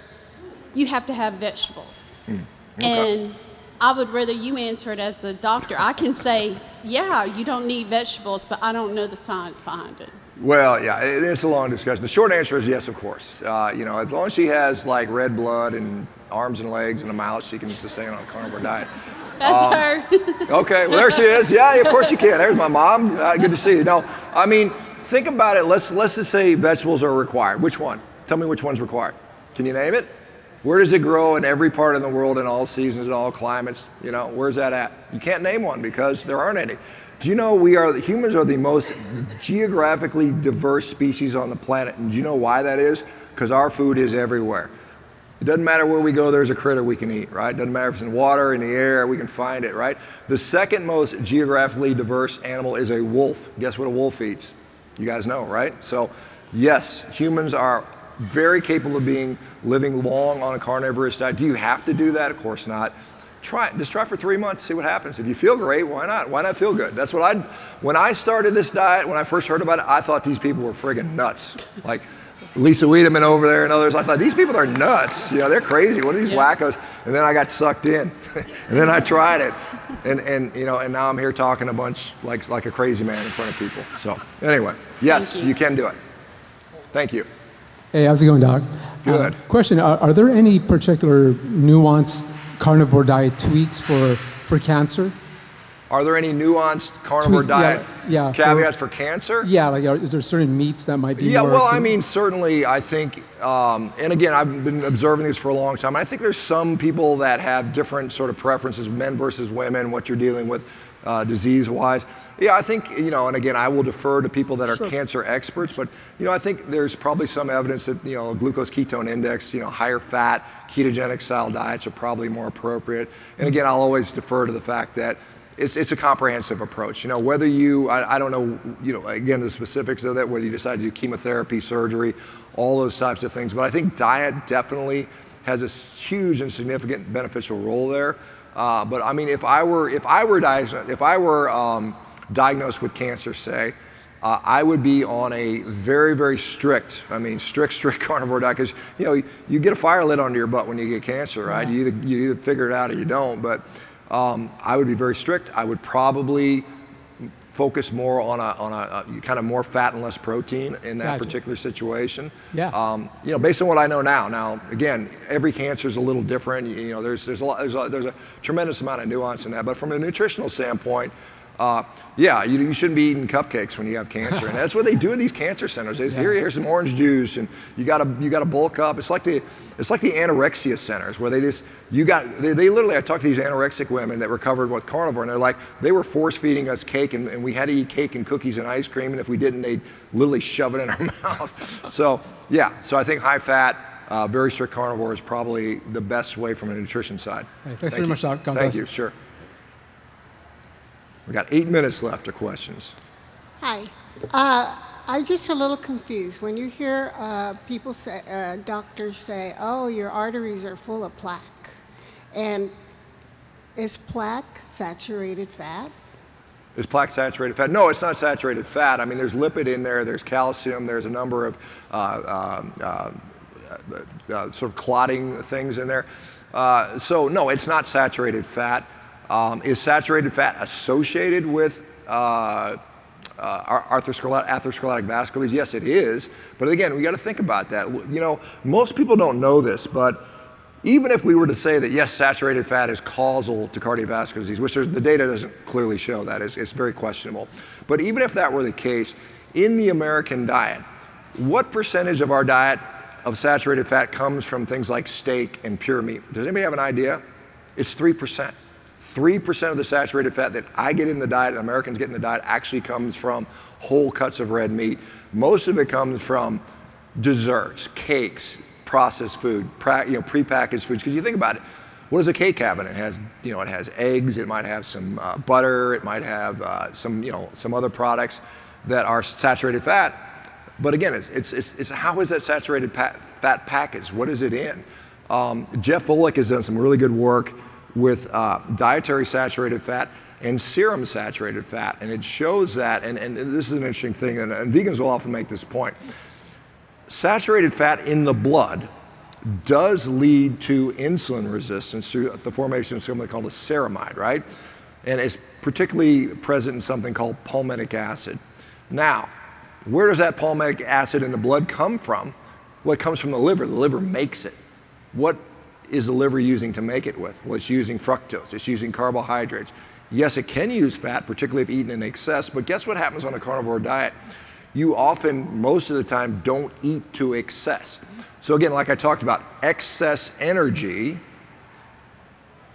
you have to have vegetables. Okay. And I would rather you answer it as a doctor. I can say, yeah, you don't need vegetables, but I don't know the science behind it. Well, yeah, it's a long discussion. The short answer is yes, of course. As long as she has like red blood and arms and legs and a mouth, she can sustain on a carnivore diet. That's her. Okay, well there she is. Yeah, of course you can. There's my mom. Good to see you. No, I mean, think about it. Let's just say vegetables are required. Which one? Tell me which one's required. Can you name it? Where does it grow in every part of the world, in all seasons, in all climates? Where's that at? You can't name one because there aren't any. Do you know humans are the most geographically diverse species on the planet? And do you know why that is? Because our food is everywhere. It doesn't matter where we go, there's a critter we can eat, right? It doesn't matter if it's in water, in the air, we can find it, right? The second most geographically diverse animal is a wolf. Guess what a wolf eats? You guys know, right? So yes, humans are very capable of living long on a carnivorous diet. Do you have to do that? Of course not. Try it. Just try for 3 months, see what happens. If you feel great, why not? Why not feel good? That's what when I started this diet, when I first heard about it, I thought these people were friggin' nuts. Like Lisa Wiedemann over there and others, I thought these people are nuts. They're crazy. What are these wackos? And then I got sucked in, and then I tried it, and now I'm here talking a bunch like a crazy man in front of people. So anyway, yes, you can do it. Thank you. Hey, how's it going, Doc? Good. Question, are there any particular nuanced carnivore diet tweaks for cancer? Are there any nuanced carnivore diet caveats for cancer? Yeah, is there certain meats that might be more... Yeah, well, I mean, certainly, I think, and again, I've been observing this for a long time. I think there's some people that have different sort of preferences, men versus women, what you're dealing with disease-wise. Yeah, I think, and again, I will defer to people that are cancer experts, but, I think there's probably some evidence that, glucose ketone index, higher fat, ketogenic style diets are probably more appropriate. And again, I'll always defer to the fact that it's a comprehensive approach. You know, whether you, I don't know, you know, again, the specifics of that, whether you decide to do chemotherapy, surgery, all those types of things. But I think diet definitely has a huge and significant beneficial role there. But I mean, if I were diagnosed with cancer, say, I would be on a very, very strict carnivore diet, because you know you get a fire lit under your butt when you get cancer, right? Yeah. You either figure it out or you don't. But I would be very strict. I would probably focus more on a kind of more fat and less protein in that Gotcha. particular situation. Yeah. You know, based on what I know now. Now, again, every cancer is a little different. You know, there's a tremendous amount of nuance in that. But from a nutritional standpoint, yeah, you shouldn't be eating cupcakes when you have cancer, and that's what they do in these cancer centers. They say, here's some orange juice, and you gotta bulk up. It's like the anorexia centers where they literally, I talked to these anorexic women that recovered with carnivore, and they're like, they were force feeding us cake, and we had to eat cake and cookies and ice cream, and if we didn't, they'd literally shove it in our mouth. So I think high fat, very strict carnivore is probably the best way from a nutrition side. Hey, thanks very much, Dr. Thank you, sure. We got 8 minutes left of questions. Hi. I'm just a little confused. When you hear people say, doctors say, oh, your arteries are full of plaque. And is plaque saturated fat? Is plaque saturated fat? No, it's not saturated fat. I mean, there's lipid in there, there's calcium, there's a number of sort of clotting things in there. So no, it's not saturated fat. Is saturated fat associated with atherosclerotic vascular disease? Yes, it is. But again, we got to think about that. You know, most people don't know this, but even if we were to say that yes, saturated fat is causal to cardiovascular disease, which the data doesn't clearly show that, it's very questionable. But even if that were the case, in the American diet, what percentage of our diet of saturated fat comes from things like steak and pure meat? Does anybody have an idea? It's 3%. 3% of the saturated fat that I get in the diet, and Americans get in the diet, actually comes from whole cuts of red meat. Most of it comes from desserts, cakes, processed food, prepackaged foods. Because you think about it, what does a cake have in it? It has eggs, it might have some butter, it might have some other products that are saturated fat. But again, it's how is that saturated fat packaged? What is it in? Jeff Volek has done some really good work with dietary saturated fat and serum saturated fat, and it shows that, and this is an interesting thing, and vegans will often make this point. Saturated fat in the blood does lead to insulin resistance through the formation of something called a ceramide, right? And it's particularly present in something called palmitic acid. Now, where does that palmitic acid in the blood come from? Well, it comes from the liver. The liver makes it. What is the liver using to make it with? Well, it's using fructose, it's using carbohydrates. Yes, it can use fat, particularly if eaten in excess, but guess what happens on a carnivore diet? You often, most of the time, don't eat to excess. So again, like I talked about, excess energy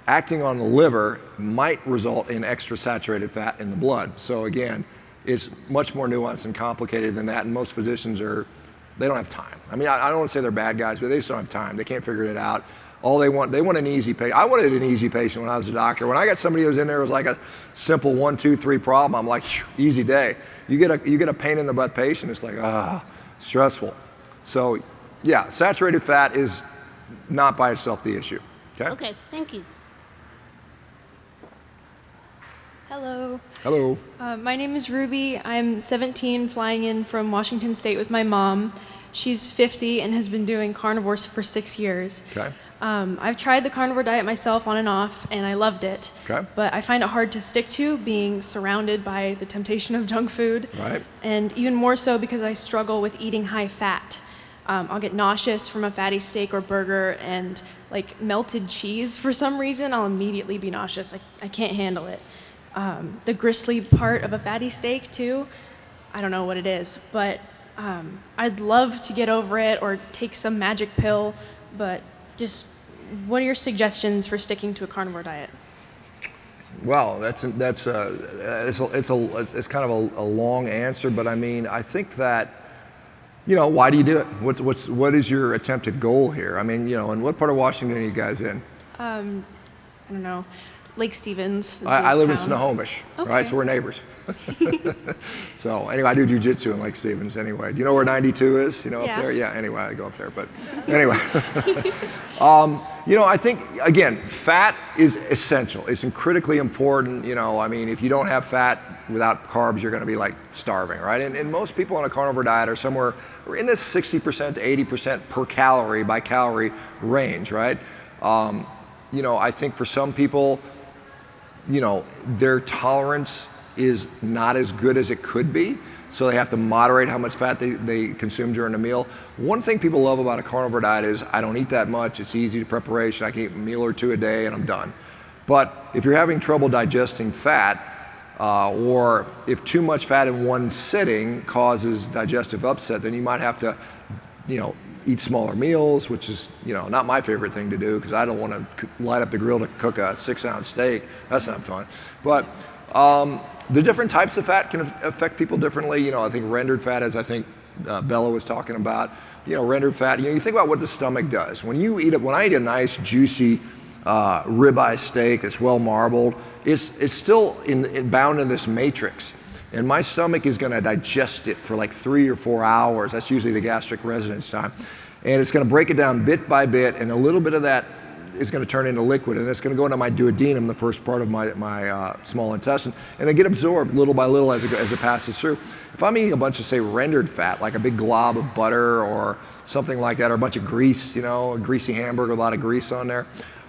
acting on the liver might result in extra saturated fat in the blood. So again, it's much more nuanced and complicated than that, and most physicians they don't have time. I mean, I don't want to say they're bad guys, but they just don't have time. They can't figure it out. All they want an easy patient. I wanted an easy patient when I was a doctor. When I got somebody who was in there, it was like a simple 1, 2, 3 problem. I'm like, easy day. You get a pain in the butt patient, it's like, stressful. So yeah, saturated fat is not by itself the issue. Okay? Okay, thank you. Hello. Hello. My name is Ruby. I'm 17, flying in from Washington State with my mom. She's 50 and has been doing carnivores for 6 years. Okay. I've tried the carnivore diet myself on and off, and I loved it. Okay. But I find it hard to stick to, being surrounded by the temptation of junk food. Right. And even more so because I struggle with eating high fat. I'll get nauseous from a fatty steak or burger, and like melted cheese, for some reason, I'll immediately be nauseous. I can't handle it. The gristly part of a fatty steak too, I don't know what it is, but I'd love to get over it or take some magic pill, but just what are your suggestions for sticking to a carnivore diet? Well, it's kind of a long answer, but I mean, I think that, why do you do it? What is your attempted goal here? I mean, and what part of Washington are you guys in? I don't know. Lake Stevens. Is I the live in town. Snohomish, right? Okay. So we're neighbors. So anyway, I do jujitsu in Lake Stevens anyway. Do you know where 92 is? You know, up Yeah. there? Yeah, anyway, I go up there. But anyway, I think, again, fat is essential. It's critically important. I mean, if you don't have fat without carbs, you're going to be like starving, right? And most people on a carnivore diet are somewhere in this 60% to 80% per calorie by calorie range, right? I think for some people, their tolerance is not as good as it could be, so they have to moderate how much fat they consume during a meal. One thing people love about a carnivore diet is I don't eat that much, it's easy to preparation, I can eat a meal or two a day and I'm done. But if you're having trouble digesting fat, or if too much fat in one sitting causes digestive upset, then you might have to, eat smaller meals, which is, not my favorite thing to do because I don't want to light up the grill to cook a 6-ounce steak. That's not fun. But the different types of fat can affect people differently. I think rendered fat, as I think Bella was talking about, rendered fat, you think about what the stomach does. When I eat a nice, juicy ribeye steak that's well marbled, it's still bound in this matrix. And my stomach is going to digest it for like 3 or 4 hours. That's usually the gastric residence time. And it's going to break it down bit by bit, and a little bit of that is going to turn into liquid, and it's going to go into my duodenum, the first part of my small intestine, and then get absorbed little by little as it passes through. If I'm eating a bunch of, say, rendered fat, like a big glob of butter or something like that, or a bunch of grease, a greasy hamburger, a lot of grease on there,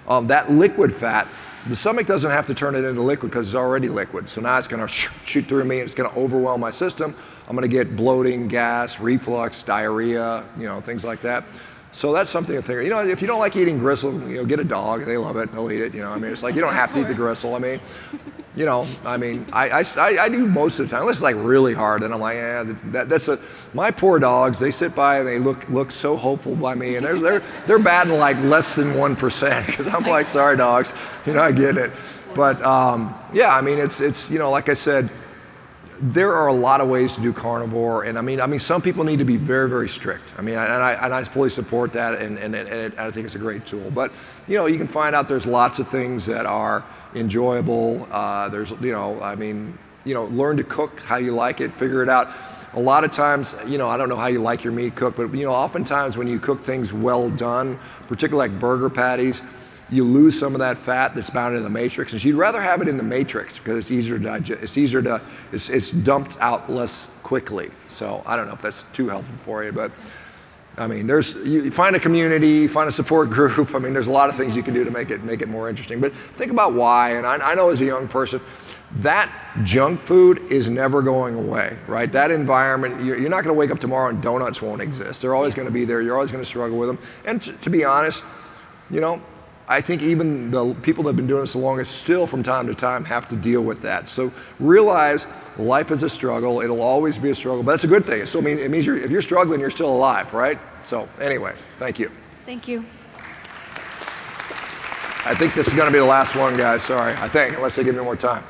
that liquid fat, the stomach doesn't have to turn it into liquid because it's already liquid. So now it's going to shoot through me, and it's going to overwhelm my system. I'm going to get bloating, gas, reflux, diarrhea, things like that. So that's something to think. If you don't like eating gristle, get a dog. They love it. They'll eat it. It's like you don't have to eat the gristle. I do most of the time. Unless it's like really hard, and I'm like, my poor dogs. They sit by and they look so hopeful by me, and they're batting like less than 1% because I'm like, sorry dogs, I get it. But it's like I said, there are a lot of ways to do carnivore, and some people need to be very, very strict. And I fully support that, and I think it's a great tool. But you can find out there's lots of things that are enjoyable. Learn to cook how you like it, figure it out. A lot of times, I don't know how you like your meat cooked, but oftentimes when you cook things well done, particularly like burger patties, you lose some of that fat that's bound in the matrix. And you'd rather have it in the matrix because it's easier to digest. It's dumped out less quickly. So I don't know if that's too helpful for you, but you find a community, find a support group. There's a lot of things you can do to make it more interesting. But think about why. And I know as a young person, that junk food is never going away, right? That environment, you're not going to wake up tomorrow and donuts won't exist. They're always going to be there. You're always going to struggle with them. And to be honest, I think even the people that have been doing this the longest still from time to time have to deal with that. So realize life is a struggle. It'll always be a struggle, but that's a good thing. It means if you're struggling, you're still alive, right? So anyway, thank you. Thank you. I think this is going to be the last one, guys. Sorry. I think, unless they give me more time.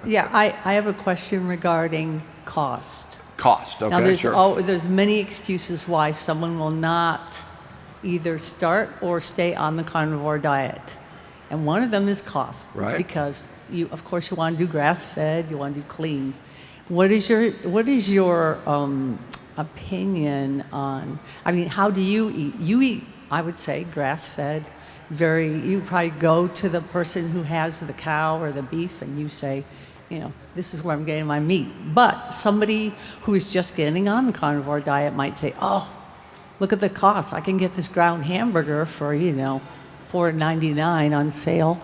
Yeah, I have a question regarding cost. Cost, okay, Now, sure. there's many excuses why someone will not either start or stay on the carnivore diet. And one of them is cost. Right. Because of course you want to do grass-fed, you want to do clean. What is your opinion on, how do you eat? You eat, I would say, grass-fed. You probably go to the person who has the cow or the beef and you say, this is where I'm getting my meat. But somebody who is just getting on the carnivore diet might say, oh, look at the cost. I can get this ground hamburger for, $4.99 on sale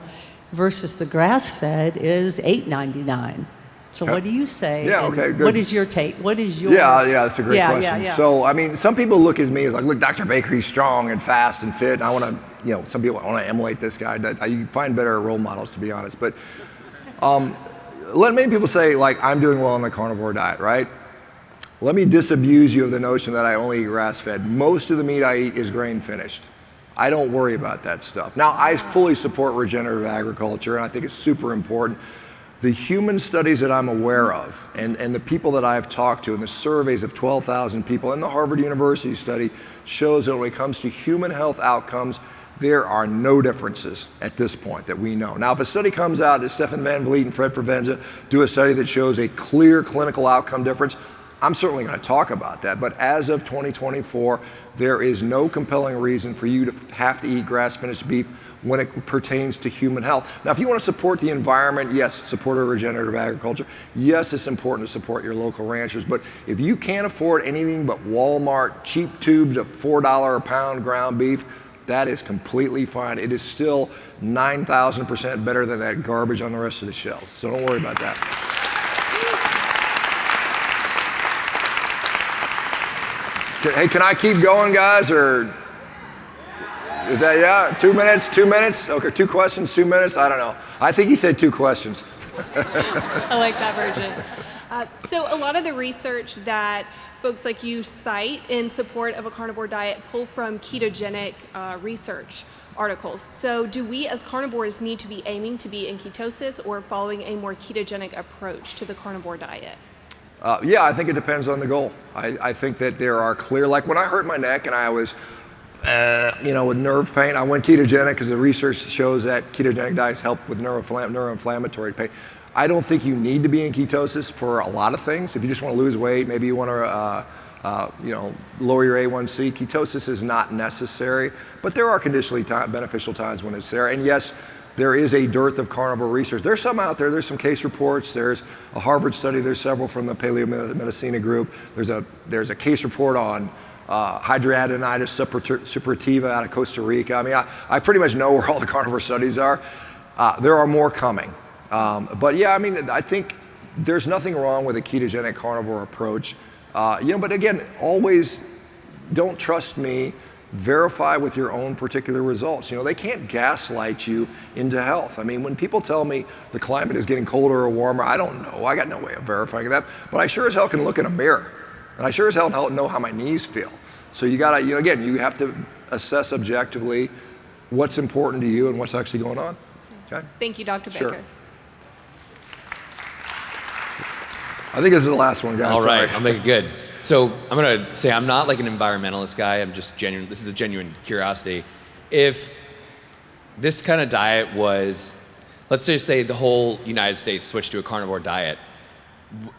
versus the grass-fed is $8.99. So what do you say? Yeah, okay, good. What is your take? What is your... Yeah, that's a great question. Yeah. So, some people look at me as like, look, Dr. Baker, he's strong and fast and fit. And I want to, some people want to emulate this guy. You find better role models, to be honest. But many people say, like, I'm doing well on the carnivore diet, right? Let me disabuse you of the notion that I only eat grass-fed. Most of the meat I eat is grain-finished. I don't worry about that stuff. Now, I fully support regenerative agriculture, and I think it's super important. The human studies that I'm aware of, and the people that I've talked to, and the surveys of 12,000 people, and the Harvard University study shows that when it comes to human health outcomes, there are no differences at this point that we know. Now, if a study comes out that Stefan Van Vliet and Fred Provenza do a study that shows a clear clinical outcome difference, I'm certainly going to talk about that. But as of 2024, there is no compelling reason for you to have to eat grass-finished beef when it pertains to human health. Now, if you want to support the environment, yes, support a regenerative agriculture. Yes, it's important to support your local ranchers. But if you can't afford anything but Walmart cheap tubes of $4 a pound ground beef, that is completely fine. It is still 9,000% better than that garbage on the rest of the shelves. So don't worry about that. Hey, can I keep going, guys, or is that, yeah, 2 minutes, 2 minutes? Okay, 2 questions, 2 minutes, I don't know. I think he said 2 questions. I like that version. So a lot of the research that folks like you cite in support of a carnivore diet pull from ketogenic research articles. So do we as carnivores need to be aiming to be in ketosis or following a more ketogenic approach to the carnivore diet? Yeah, I think it depends on the goal. I think that there are clear, like when I hurt my neck and I was, with nerve pain, I went ketogenic because the research shows that ketogenic diets help with neuroinflammatory pain. I don't think you need to be in ketosis for a lot of things. If you just want to lose weight, maybe you want to, lower your A1C. Ketosis is not necessary, but there are conditionally beneficial times when it's there. And yes, there is a dearth of carnivore research. There's some out there. There's some case reports. There's a Harvard study. There's several from the Paleomedicina group. There's a case report on hidradenitis suppurativa out of Costa Rica. I mean, I pretty much know where all the carnivore studies are. There are more coming. But yeah, I mean, I think there's nothing wrong with a ketogenic carnivore approach. But again, always don't trust me. Verify with your own particular results. They can't gaslight you into health. I mean, when people tell me the climate is getting colder or warmer, I don't know. I got no way of verifying that. But I sure as hell can look in a mirror. And I sure as hell know how my knees feel. So you gotta, you have to assess objectively what's important to you and what's actually going on. Okay? Thank you, Dr. Sure. Baker. I think this is the last one, guys. All right, Sorry. I'll make it good. So I'm gonna say I'm not like an environmentalist guy. I'm just genuine. This is a genuine curiosity. If this kind of diet was, let's just say the whole United States switched to a carnivore diet,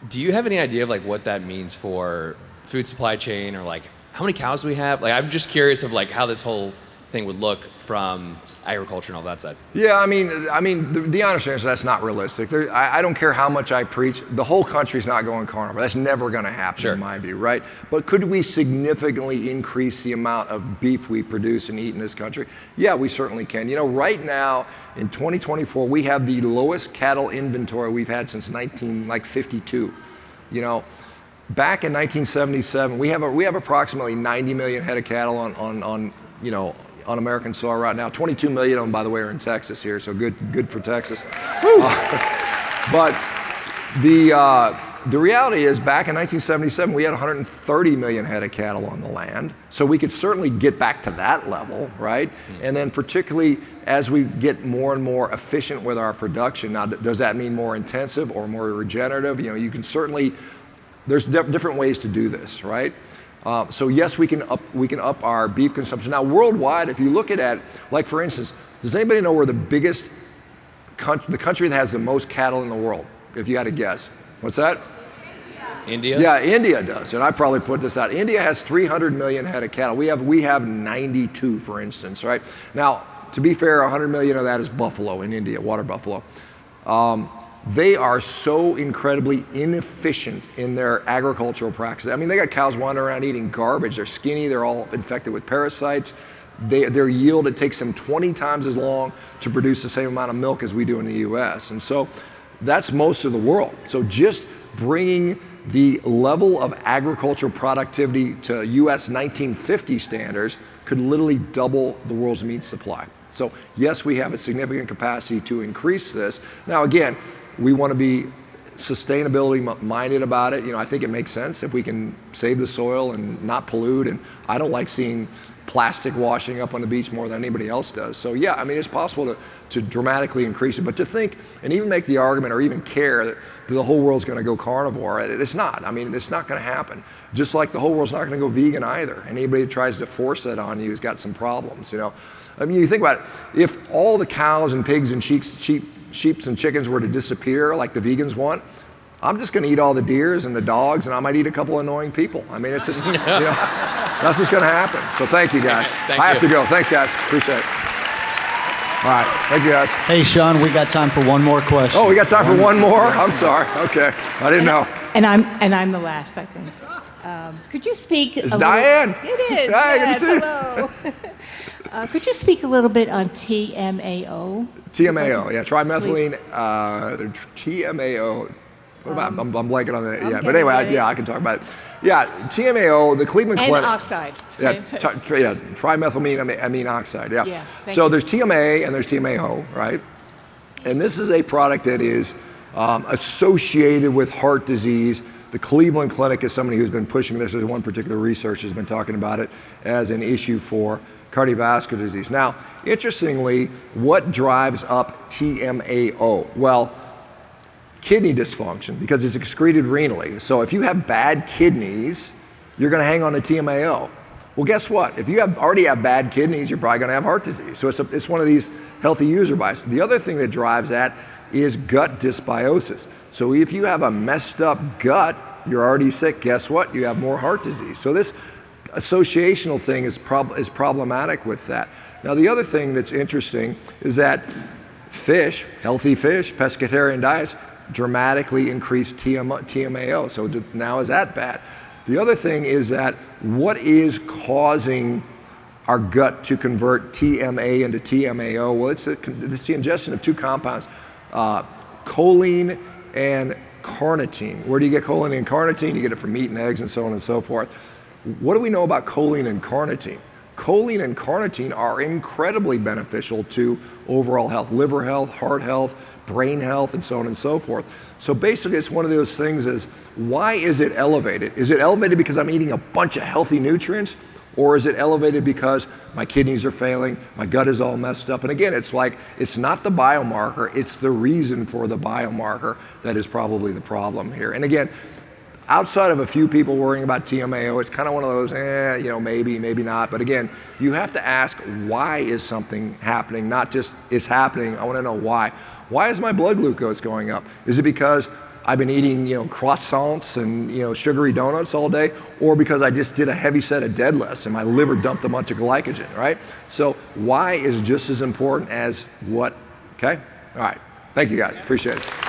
do you have any idea of like what that means for food supply chain or like how many cows do we have? Like I'm just curious of like how this whole thing would look from agriculture and all that side. Yeah, I mean, the honest answer, that's not realistic. I don't care how much I preach. The whole country's not going carnivore. That's never going to happen, Sure. in my view, right? But could we significantly increase the amount of beef we produce and eat in this country? Yeah, we certainly can. Right now in 2024, we have the lowest cattle inventory we've had since 1952. Back in 1977, we have approximately 90 million head of cattle on American soil right now. 22 million of them, by the way, are in Texas here, so good for Texas. But the reality is, back in 1977, we had 130 million head of cattle on the land, so we could certainly get back to that level, right? And then particularly as we get more and more efficient with our production. Now, does that mean more intensive or more regenerative? You can certainly, there's different ways to do this, right? So yes, we can up our beef consumption. Now worldwide, if you look at it, like for instance, does anybody know where the country that has the most cattle in the world? If you had to guess, what's that? India? Yeah, India does, and I probably put this out. India has 300 million head of cattle. We have 92, for instance, right? Now, to be fair, 100 million of that is buffalo in India, water buffalo. They are so incredibly inefficient in their agricultural practices. I mean, they got cows wandering around eating garbage. They're skinny. They're all infected with parasites. Their yield, it takes them 20 times as long to produce the same amount of milk as we do in the U.S. And so that's most of the world. So just bringing the level of agricultural productivity to U.S. 1950 standards could literally double the world's meat supply. So yes, we have a significant capacity to increase this. Now again, we want to be sustainability minded about it. I think it makes sense if we can save the soil and not pollute. And I don't like seeing plastic washing up on the beach more than anybody else does. So yeah, I mean, it's possible to dramatically increase it. But to think and even make the argument or even care that the whole world's going to go carnivore, it's not. I mean, it's not going to happen. Just like the whole world's not going to go vegan either. Anybody that tries to force that on you has got some problems. I mean, you think about it, if all the cows and pigs and sheep and chickens were to disappear like the vegans want, I'm just gonna eat all the deers and the dogs, and I might eat a couple annoying people. I mean, it's just, you know, that's what's gonna happen. So thank you, guys. I have to go. Thanks, guys. Appreciate it. All right, thank you, guys. Hey, Shawn, we got time for one more question. Oh, we got time for one more? I'm sorry. Okay, I didn't know. And I'm the last, I think. Could you speak? It's Diane. It is. Hi, yes, good to see you. hello. Could you speak a little bit on TMAO? TMAO, yeah, trimethylene, TMAO. What about? I'm blanking on that. Yeah, but anyway, yeah, I can talk about it. Yeah, TMAO, the Cleveland And Clinic. oxide. Yeah, trimethylamine amine oxide. Yeah. Thank So you. there's TMA and there's TMAO, right? And this is a product that is associated with heart disease. The Cleveland Clinic is somebody who's been pushing this. There's one particular researcher has been talking about it as an issue for cardiovascular disease. Now, interestingly, what drives up TMAO? Well, kidney dysfunction, because it's excreted renally. So if you have bad kidneys, you're gonna hang on to TMAO. Well, guess what? If you already have bad kidneys, you're probably gonna have heart disease. So it's one of these healthy user biases. The other thing that drives that is gut dysbiosis. So if you have a messed up gut, you're already sick, guess what? You have more heart disease. So this associational thing is problematic with that. Now, the other thing that's interesting is that fish, healthy fish, pescatarian diets, dramatically increase TMAO. So now is that bad? The other thing is that what is causing our gut to convert TMA into TMAO? Well, it's the ingestion of two compounds, choline and carnitine. Where do you get choline and carnitine? You get it from meat and eggs and so on and so forth. What do we know about choline and carnitine? Choline and carnitine are incredibly beneficial to overall health, liver health, heart health, brain health, and so on and so forth. So basically, it's one of those things is, why is it elevated? Is it elevated because I'm eating a bunch of healthy nutrients? Or is it elevated because my kidneys are failing, my gut is all messed up? And again, it's like, it's not the biomarker, it's the reason for the biomarker that is probably the problem here. And again, outside of a few people worrying about TMAO, it's kind of one of those, you know, maybe, maybe not. But again, you have to ask, why is something happening? Not just it's happening, I want to know why. Why is my blood glucose going up? Is it because I've been eating, you know, croissants and, you know, sugary donuts all day, or because I just did a heavy set of deadlifts and my liver dumped a bunch of glycogen, right? So why is just as important as what, okay? All right, thank you guys, appreciate it.